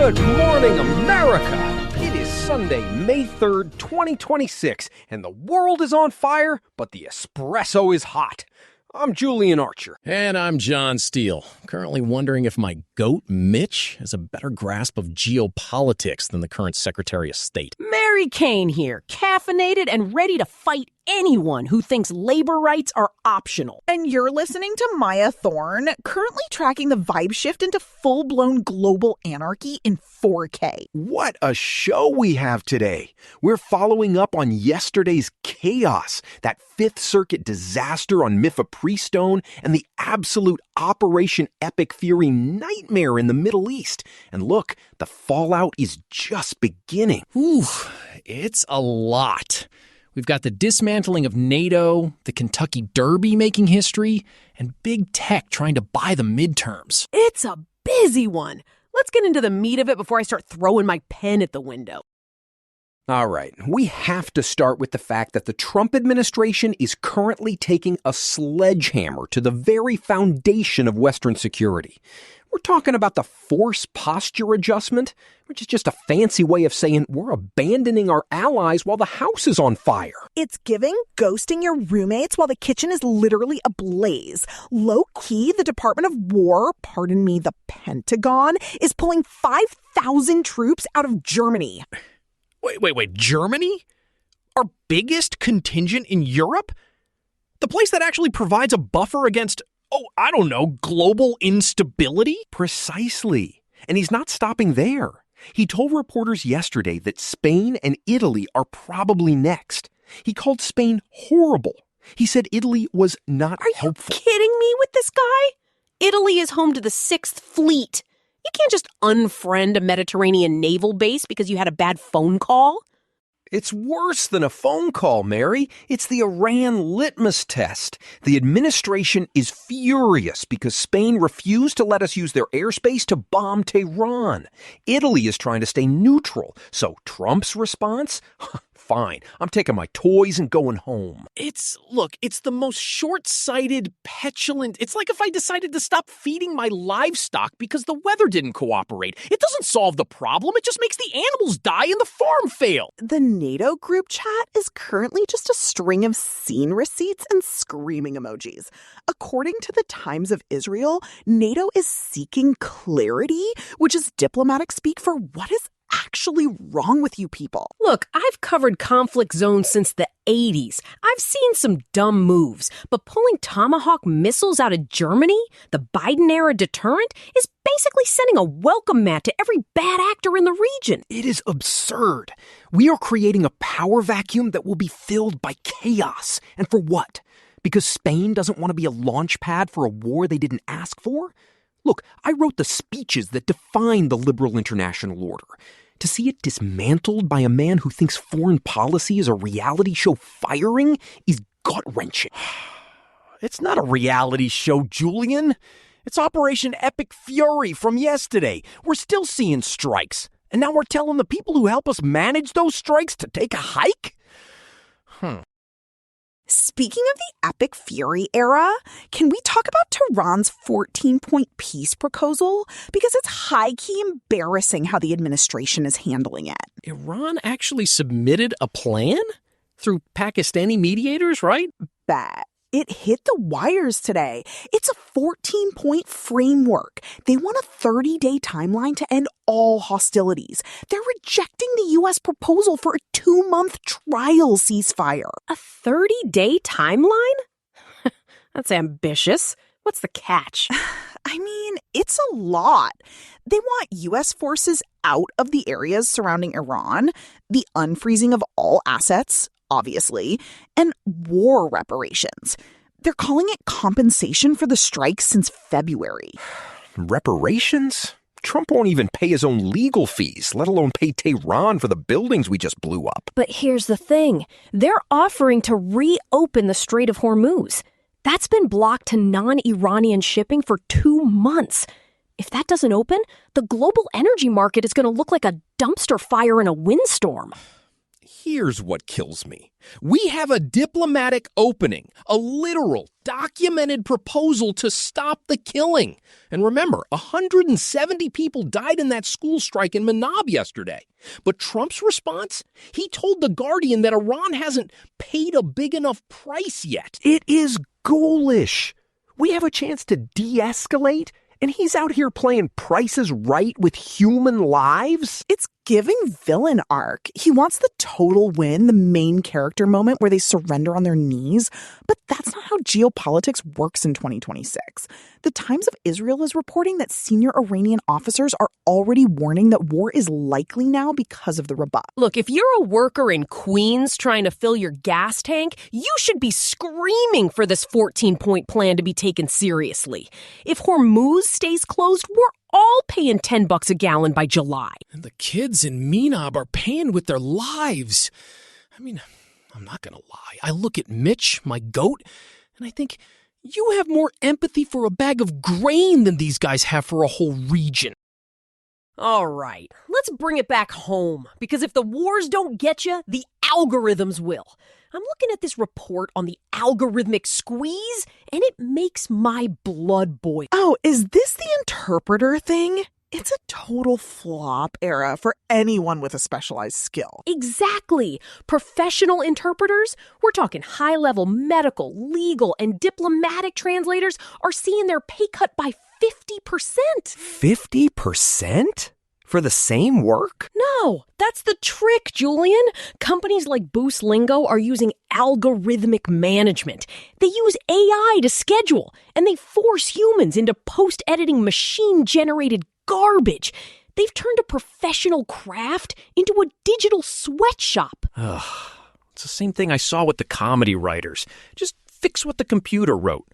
Good morning, America! It is Sunday, May 3rd, 2026, and the world is on fire, but the espresso is hot. I'm Julian Archer. And I'm John Steele, currently wondering if my goat, Mitch, has a better grasp of geopolitics than the current Secretary of State. Mary Kane here, caffeinated and ready to fight anyone who thinks labor rights are optional. And you're listening to Maya Thorne, currently tracking the vibe shift into full-blown global anarchy in 4K. What a show we have today. We're following up on yesterday's chaos, that Fifth Circuit disaster on Mifepristone, and the absolute Operation Epic Fury nightmare in the Middle East. And look, the fallout is just beginning. Ooh, it's a lot. We've got the dismantling of NATO, the Kentucky Derby making history, and big tech trying to buy the midterms. It's a busy one. Let's get into the meat of it before I start throwing my pen at the window. All right, we have to start with the fact that the Trump administration is currently taking a sledgehammer to the very foundation of Western security. We're talking about the force posture adjustment, which is just a fancy way of saying we're abandoning our allies while the house is on fire. It's giving ghosting your roommates while the kitchen is literally ablaze. Low-key, the Department of War, pardon me, the Pentagon, is pulling 5,000 troops out of Germany. Wait, Germany? Our biggest contingent in Europe? The place that actually provides a buffer against, global instability? Precisely. And he's not stopping there. He told reporters yesterday that Spain and Italy are probably next. He called Spain horrible. He said Italy was not helpful. Are you kidding me with this guy? Italy is home to the 6th Fleet. You can't just unfriend a Mediterranean naval base because you had a bad phone call. It's worse than a phone call, Mary. It's the Iran litmus test. The administration is furious because Spain refused to let us use their airspace to bomb Tehran. Italy is trying to stay neutral. So Trump's response? Fine, I'm taking my toys and going home. It's the most short-sighted, petulant. It's like if I decided to stop feeding my livestock because the weather didn't cooperate. It doesn't solve the problem. It just makes the animals die and the farm fail. The NATO group chat is currently just a string of scene receipts and screaming emojis. According to the Times of Israel, NATO is seeking clarity, which is diplomatic speak for what is actually wrong with you people. Look, I've covered conflict zones since the 80s. I've seen some dumb moves, but pulling Tomahawk missiles out of Germany, the Biden-era deterrent, is basically sending a welcome mat to every bad actor in the region. It is absurd. We are creating a power vacuum that will be filled by chaos. And for what? Because Spain doesn't want to be a launch pad for a war they didn't ask for? Look, I wrote the speeches that define the liberal international order. To see it dismantled by a man who thinks foreign policy is a reality show firing is gut-wrenching. It's not a reality show, Julian. It's Operation Epic Fury from yesterday. We're still seeing strikes. And now we're telling the people who help us manage those strikes to take a hike? Speaking of the Epic Fury era, can we talk about Tehran's 14-point peace proposal? Because it's high-key embarrassing how the administration is handling it. Iran actually submitted a plan? Through Pakistani mediators, right? Bet. It hit the wires today. It's a 14-point framework. They want a 30-day timeline to end all hostilities. They're rejecting the U.S. proposal for a 2-month trial ceasefire. A 30-day timeline? That's ambitious. What's the catch? I mean, it's a lot. They want U.S. forces out of the areas surrounding Iran, the unfreezing of all assets, obviously, and war reparations. They're calling it compensation for the strikes since February. Reparations? Trump won't even pay his own legal fees, let alone pay Tehran for the buildings we just blew up. But here's the thing. They're offering to reopen the Strait of Hormuz. That's been blocked to non-Iranian shipping for 2 months. If that doesn't open, the global energy market is going to look like a dumpster fire in a windstorm. Here's what kills me. We have a diplomatic opening, a literal, documented proposal to stop the killing. And remember, 170 people died in that school strike in Manab yesterday. But Trump's response? He told The Guardian that Iran hasn't paid a big enough price yet. It is ghoulish. We have a chance to de-escalate, and he's out here playing Price is Right with human lives? It's giving villain arc. He wants the total win, the main character moment where they surrender on their knees. But that's not how geopolitics works in 2026. The Times of Israel is reporting that senior Iranian officers are already warning that war is likely now because of the rebuff. Look, if you're a worker in Queens trying to fill your gas tank, you should be screaming for this 14-point plan to be taken seriously. If Hormuz stays closed, we're all paying $10 a gallon by July. And the kids in Minab are paying with their lives. I mean, I'm not going to lie. I look at Mitch, my goat, and I think, you have more empathy for a bag of grain than these guys have for a whole region. All right, let's bring it back home, because if the wars don't get you, the algorithms will. I'm looking at this report on the algorithmic squeeze, and it makes my blood boil. Oh, is this the interpreter thing? It's a total flop era for anyone with a specialized skill. Exactly. Professional interpreters, we're talking high-level medical, legal, and diplomatic translators are seeing their pay cut by 50%. 50%? For the same work? No, that's the trick, Julian. Companies like Boost Lingo are using algorithmic management. They use AI to schedule, and they force humans into post-editing machine-generated garbage. They've turned a professional craft into a digital sweatshop. Ugh, it's the same thing I saw with the comedy writers. Just fix what the computer wrote.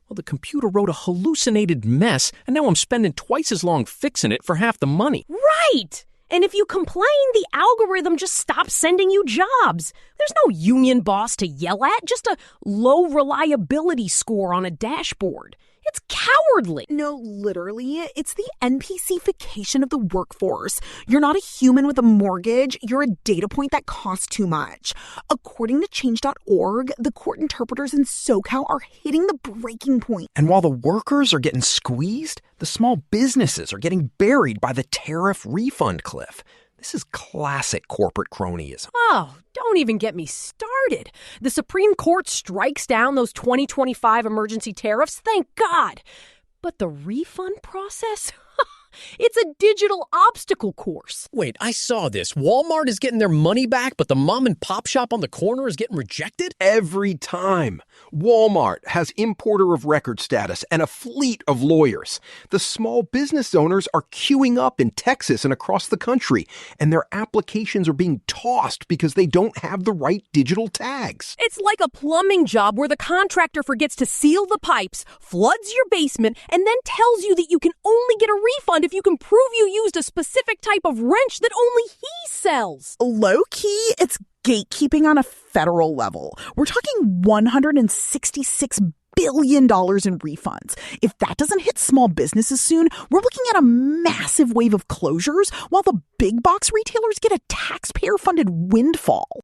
Well, the computer wrote a hallucinated mess, and now I'm spending twice as long fixing it for half the money. Right! And if you complain, the algorithm just stops sending you jobs. There's no union boss to yell at, just a low reliability score on a dashboard. It's cowardly. No, literally, it's the NPC-fication of the workforce. You're not a human with a mortgage. You're a data point that costs too much. According to change.org, the court interpreters in SoCal are hitting the breaking point. And while the workers are getting squeezed, the small businesses are getting buried by the tariff refund cliff. This is classic corporate cronyism. Oh, don't even get me started. The Supreme Court strikes down those 2025 emergency tariffs, thank God. But the refund process? It's a digital obstacle course. Wait, I saw this. Walmart is getting their money back, but the mom and pop shop on the corner is getting rejected? Every time. Walmart has importer of record status and a fleet of lawyers. The small business owners are queuing up in Texas and across the country, and their applications are being tossed because they don't have the right digital tags. It's like a plumbing job where the contractor forgets to seal the pipes, floods your basement, and then tells you that you can only get a refund if you can prove you used a specific type of wrench that only he sells. Low-key, it's gatekeeping on a federal level. We're talking $166 billion in refunds. If that doesn't hit small businesses soon, we're looking at a massive wave of closures while the big box retailers get a taxpayer-funded windfall.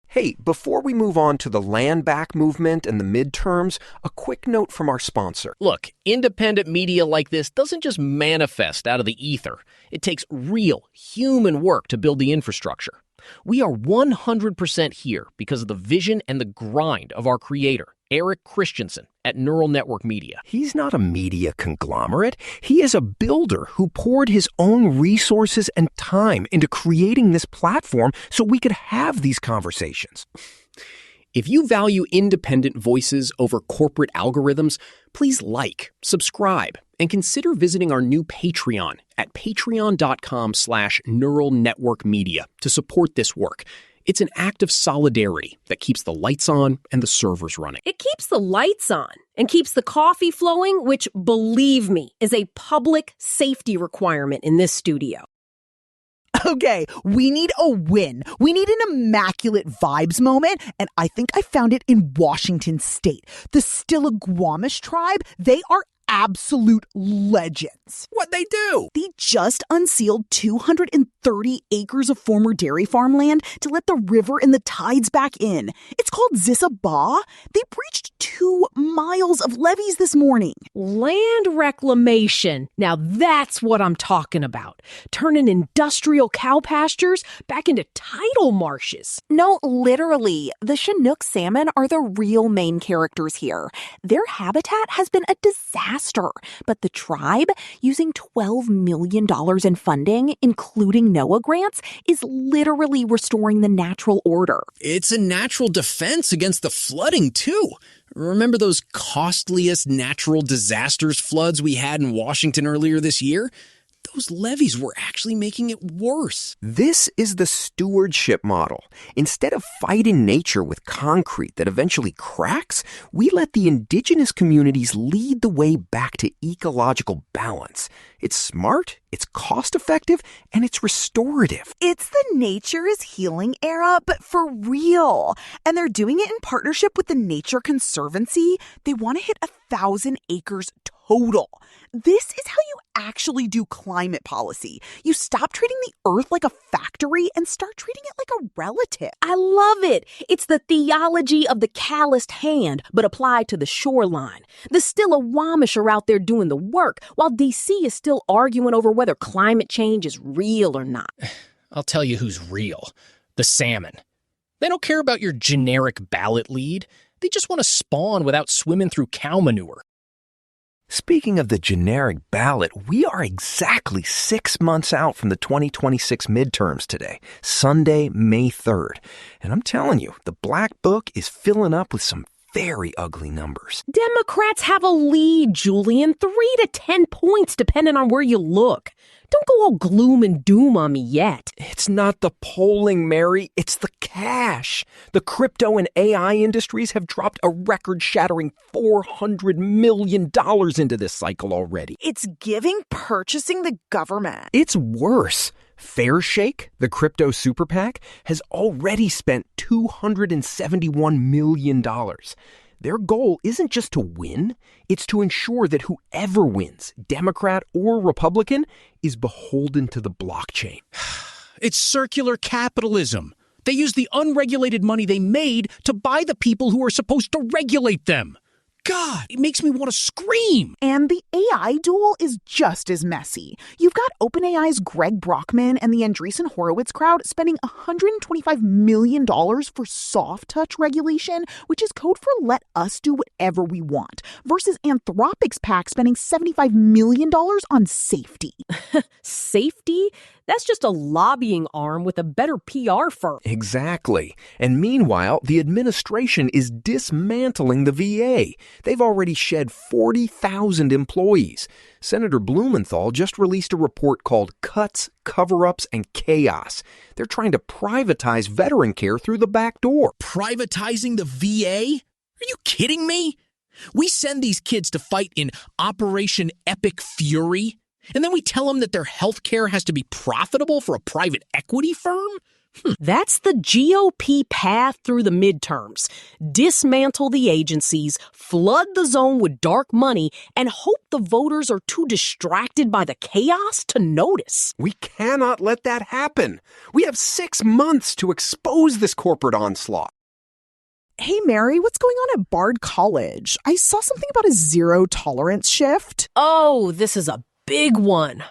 Hey, before we move on to the land back movement and the midterms, a quick note from our sponsor. Look, independent media like this doesn't just manifest out of the ether. It takes real, human work to build the infrastructure. We are 100% here because of the vision and the grind of our creator, Eric Christensen at Neural Network Media. He's not a media conglomerate. He is a builder who poured his own resources and time into creating this platform so we could have these conversations. If you value independent voices over corporate algorithms, please like, subscribe, and consider visiting our new Patreon at patreon.com/Neural Network Media to support this work. It's an act of solidarity that keeps the lights on and the servers running. It keeps the lights on and keeps the coffee flowing, which, believe me, is a public safety requirement in this studio. Okay, we need a win. We need an immaculate vibes moment, and I think I found it in Washington State. The Stillaguamish Tribe, they are absolute legends. What'd they do? They just unsealed 230 acres of former dairy farmland to let the river and the tides back in. It's called Zissabah. They breached 2 miles of levees this morning. Land reclamation. Now that's what I'm talking about. Turning industrial cow pastures back into tidal marshes. No, literally. The Chinook salmon are the real main characters here. Their habitat has been a disaster, but the tribe, using $12 million in funding, including NOAA grants, is literally restoring the natural order. It's a natural defense against the flooding, too. Remember those costliest natural disasters floods we had in Washington earlier this year? Those levees were actually making it worse. This is the stewardship model. Instead of fighting nature with concrete that eventually cracks, we let the indigenous communities lead the way back to ecological balance. It's smart, it's cost-effective, and it's restorative. It's the Nature is Healing era, but for real. And they're doing it in partnership with the Nature Conservancy. They want to hit 1,000 acres total. This is how you actually do climate policy. You stop treating the earth like a factory and start treating it like a relative. I love it. It's the theology of the calloused hand, but applied to the shoreline. The Stillaguamish are out there doing the work, while D.C. is still arguing over whether climate change is real or not. I'll tell you who's real. The salmon. They don't care about your generic ballot lead. They just want to spawn without swimming through cow manure. Speaking of the generic ballot, we are exactly 6 months out from the 2026 midterms today, Sunday, May 3rd. And I'm telling you, the Black Book is filling up with some very ugly numbers. Democrats have a lead, Julian, 3 to 10 points depending on where you look. Don't go all gloom and doom on me yet. It's not the polling, Mary. It's the cash. The crypto and AI industries have dropped a record-shattering $400 million into this cycle already. It's giving purchasing the government. It's worse. Fairshake, the crypto super PAC, has already spent $271 million. Their goal isn't just to win, it's to ensure that whoever wins, Democrat or Republican, is beholden to the blockchain. It's circular capitalism. They use the unregulated money they made to buy the people who are supposed to regulate them. God, it makes me want to scream. And the AI duel is just as messy. You've got OpenAI's Greg Brockman and the Andreessen Horowitz crowd spending $125 million for soft touch regulation, which is code for let us do whatever we want, versus Anthropic's PAC spending $75 million on safety. Safety? That's just a lobbying arm with a better PR firm. Exactly. And meanwhile, the administration is dismantling the VA. They've already shed 40,000 employees. Senator Blumenthal just released a report called Cuts, Cover-Ups, and Chaos. They're trying to privatize veteran care through the back door. Privatizing the VA? Are you kidding me? We send these kids to fight in Operation Epic Fury, and then we tell them that their health care has to be profitable for a private equity firm? That's the GOP path through the midterms. Dismantle the agencies, flood the zone with dark money, and hope the voters are too distracted by the chaos to notice. We cannot let that happen. We have 6 months to expose this corporate onslaught. Hey, Mary, what's going on at Bard College? I saw something about a zero tolerance shift. Oh, this is a big one.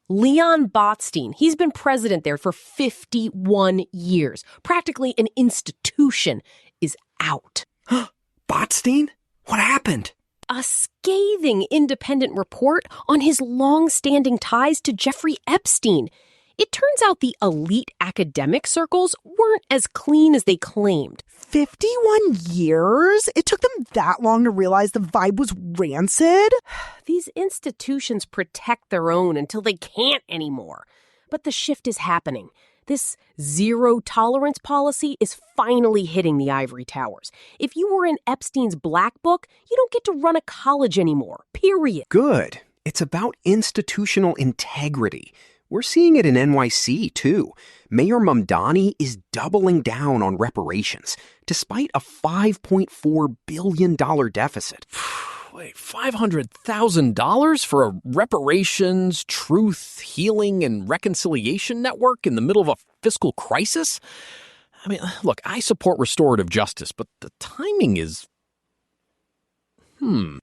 Leon Botstein, he's been president there for 51 years. Practically an institution, is out. Botstein? What happened? A scathing independent report on his long-standing ties to Jeffrey Epstein. It turns out the elite academic circles weren't as clean as they claimed. 51 years? It took them that long to realize the vibe was rancid? These institutions protect their own until they can't anymore. But the shift is happening. This zero-tolerance policy is finally hitting the ivory towers. If you were in Epstein's black book, you don't get to run a college anymore, period. Good. It's about institutional integrity. We're seeing it in NYC, too. Mayor Mamdani is doubling down on reparations, despite a $5.4 billion deficit. Wait, $500,000 for a reparations, truth, healing, and reconciliation network in the middle of a fiscal crisis? I mean, look, I support restorative justice, but the timing is...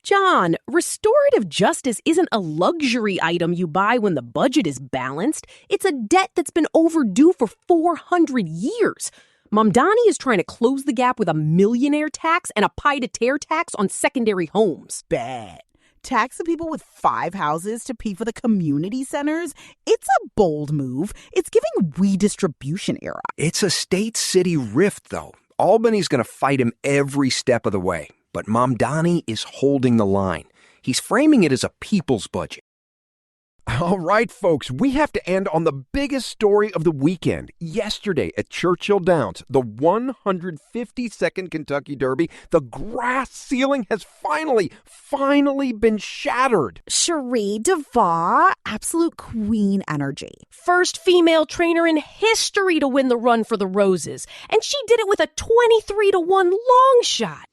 John, restorative justice isn't a luxury item you buy when the budget is balanced. It's a debt that's been overdue for 400 years. Mamdani is trying to close the gap with a millionaire tax and a pied-a-terre tax on secondary homes. Bet. Tax the people with 5 houses to pay for the community centers? It's a bold move. It's giving redistribution era. It's a state-city rift, though. Albany's going to fight him every step of the way. But Mamdani is holding the line. He's framing it as a people's budget. All right, folks, we have to end on the biggest story of the weekend. Yesterday at Churchill Downs, the 152nd Kentucky Derby, the grass ceiling has finally been shattered. Cherie DeVar, absolute queen energy. First female trainer in history to win the Run for the Roses. And she did it with a 23-1 long shot.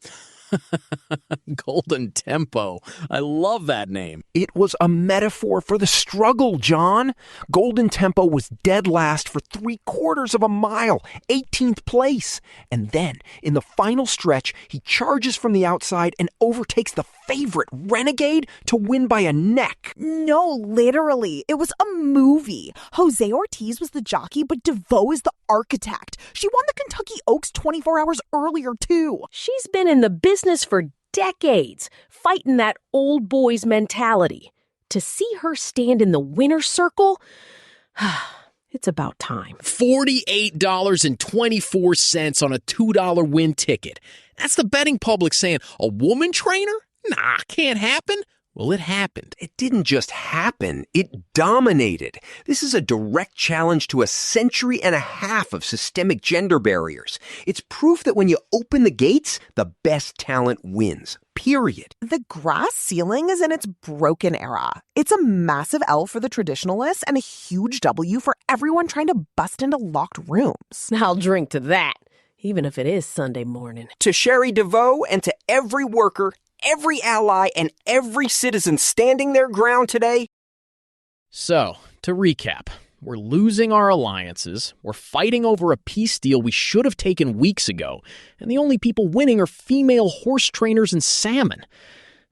Golden Tempo. I love that name. It was a metaphor for the struggle, John. Golden Tempo was dead last for 3/4 of a mile, 18th place. And then, in the final stretch, he charges from the outside and overtakes the favorite, Renegade, to win by a neck. No, literally. It was a movie. Jose Ortiz was the jockey, but DeVoe is the architect. She won the Kentucky Oaks 24 hours earlier, too. She's been in the business for decades, fighting that old boys mentality. To see her stand in the winner's circle, it's about time. $48.24 on a $2 win ticket. That's the betting public saying, a woman trainer? Nah, can't happen. Well, it happened. It didn't just happen, it dominated. This is a direct challenge to a century and a half of systemic gender barriers. It's proof that when you open the gates, the best talent wins. Period. The grass ceiling is in its broken era. It's a massive L for the traditionalists and a huge W for everyone trying to bust into locked rooms. I'll drink to that, even if it is Sunday morning. To Sherry DeVoe and to every worker, every ally, and every citizen standing their ground today. So, to recap, we're losing our alliances, we're fighting over a peace deal we should have taken weeks ago, and the only people winning are female horse trainers and salmon.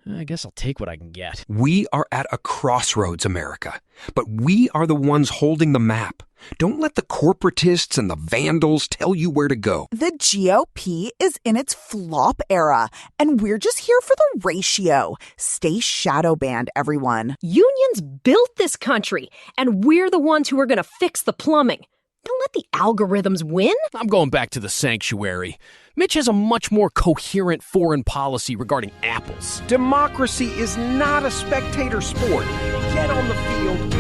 I guess I'll take what I can get. We are at a crossroads, America, but we are the ones holding the map. Don't let the corporatists and the vandals tell you where to go. The GOP is in its flop era, and we're just here for the ratio. Stay shadow banned, everyone. Unions built this country, and we're the ones who are going to fix the plumbing. Don't let the algorithms win. I'm going back to the sanctuary. Mitch has a much more coherent foreign policy regarding apples. Democracy is not a spectator sport. Get on the field.